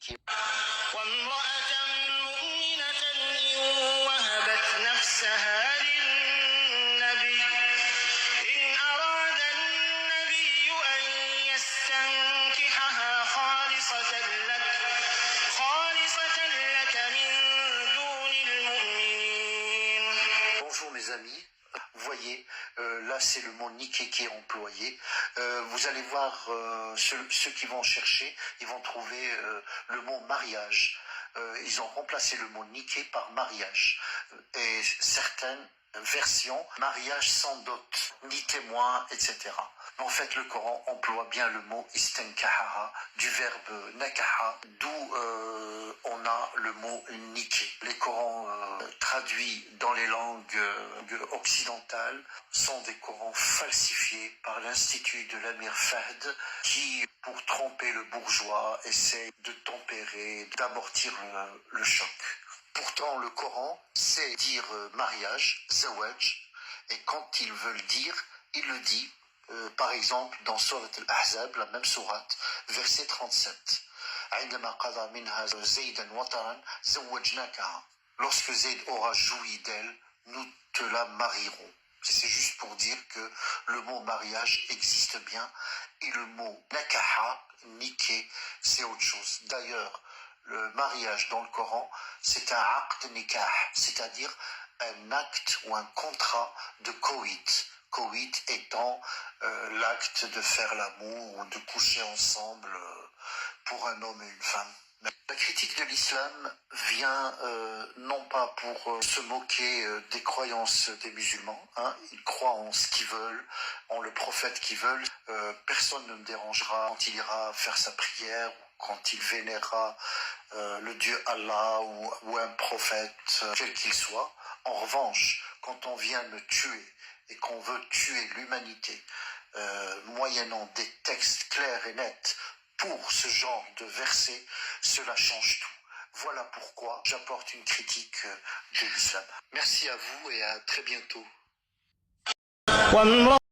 niquer. Bonjour mes amis, vous voyez, là c'est le mot niquer qui est employé. Vous allez voir, ceux qui vont chercher, ils vont trouver le mot mariage. Ils ont remplacé le mot niquer par mariage. Et certaines versions, mariage sans dot, ni témoin, etc. Mais en fait, le Coran emploie bien le mot istankaha, du verbe nakaha, d'où on a le mot niquer. Les Corans traduits dans les langues occidentales sont des Corans falsifiés par l'Institut de l'Amir Fahd qui, pour tromper le bourgeois, essaie de tempérer, d'amortir le choc. Pourtant, le Coran sait dire mariage, zawaj, et quand il veut le dire, il le dit. Par exemple, dans Surat al-Ahzab, la même sourate, verset 37. Lorsque Zayd aura joui d'elle, nous te la marierons. C'est juste pour dire que le mot mariage existe bien et le mot nakaha, niquer, c'est autre chose. D'ailleurs, le mariage dans le Coran, c'est un aqd nikah, c'est-à-dire un acte ou un contrat de coït. Coït étant l'acte de faire l'amour ou de coucher ensemble pour un homme et une femme. La critique de l'islam vient non pas pour se moquer des croyances des musulmans, hein, ils croient en ce qu'ils veulent, en le prophète qu'ils veulent, personne ne me dérangera quand il ira faire sa prière, ou quand il vénérera le Dieu Allah ou un prophète, quel qu'il soit. En revanche, quand on vient me tuer et qu'on veut tuer l'humanité, moyennant des textes clairs et nets, pour ce genre de verset, cela change tout. Voilà pourquoi j'apporte une critique de l'islam. Merci à vous et à très bientôt.